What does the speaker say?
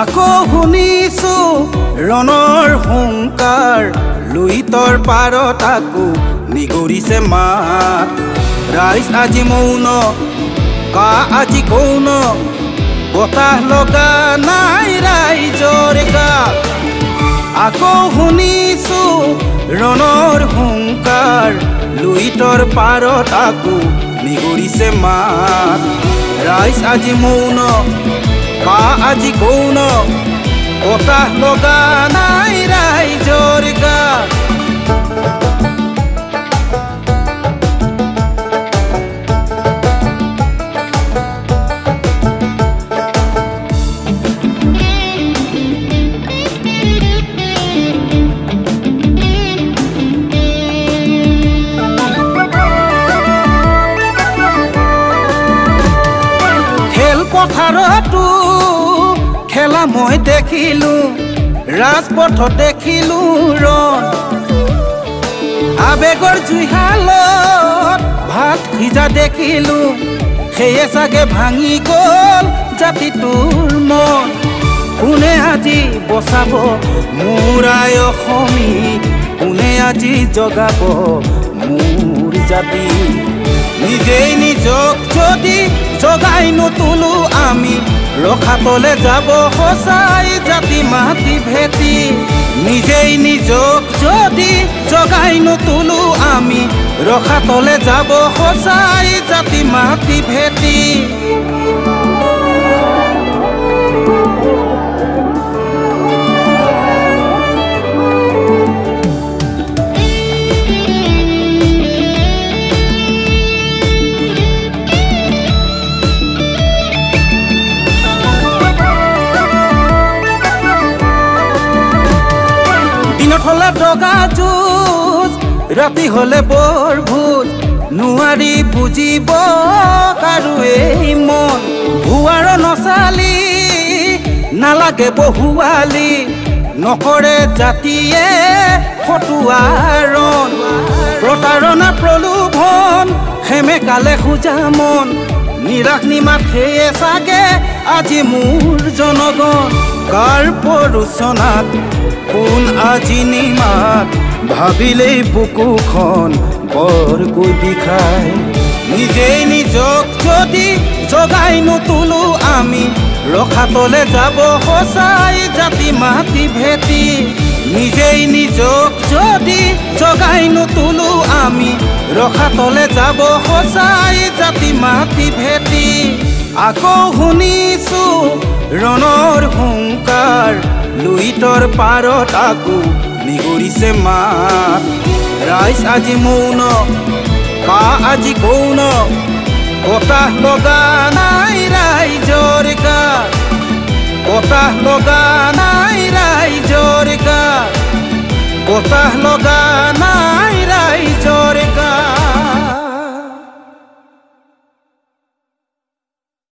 আকৌ শুনিছো ৰণৰ হুংকাৰ লুইতৰ পাৰত আকৌ নিগৰিছে মাত ৰাইজ আজি মৌন কা আজি কৌন বতাহ লগা নাই ৰাইজৰ গাত আকৌ শুনিছো ৰণৰ হুংকাৰ লুইতৰ পাৰত আকৌ নিগৰিছে মাত ৰাইজ আজি মৌন কা আজি কৌন বতাহ লগা নাই ৰাইজৰ গাত পথাৰতো খেলা মই দেখিলো ৰাজপথত দেখিলো ৰণ আবেগৰ জুইশালত ভাত সিজা দেখিলো সেয়ে চাগে ভাঙি গ'ল জাতিটোৰ মন কোনে আজি বচাব মোৰ আই অসমী কোনে আজি জগাব মোৰ জাতি নিজেই নিজক যদি জগাই নুতুলো আমি ৰখাতলে যাব সঁচাই জাতি মাটি ভেটি নিজেই নিজক যদি জগাই নুতুলো আমি ৰখাতলে যাব সঁচাই জাতি মাটি ভেটি হলে দগা যুঁজ ৰাতি হলে বৰ ভোজ নোৱাৰি বুজিব কাৰো এই মন ভুৱাৰ নচালি নালাগে বহুৱালি নকৰে জাতিয়ে ফটুৱাৰণ প্ৰতাৰণা প্ৰলোভন সেমেকালে খোজা মন নিৰাশ নিমাত সেয়ে চাগে আজি মোৰ জনগণ কাৰ পৰোচনাত কোন আজি নিমাত ভাবিলেই বুকুখন বৰকৈ বিষায় নিজেই নিজক যদি জগাই নুতুলো আমি ৰখাতলে যাব সঁচাই জাতি মাটি ভেটি নিজেই নিজক যদি জগাই নুতুলো আমি ৰখাতলে যাব সঁচাই জাতি মাটি ভেটি আকৌ শুনিছো ৰণৰ হুংকাৰ লুইতৰ পাৰত আকৌ নিগৰিছে মাত ৰাইজ আজি মৌন কা আজি কৌন বতাহ লগা নাই ৰাইজৰ গাত বতাহ লগা নাই ৰাইজৰ গাত বতাহ লগা নাই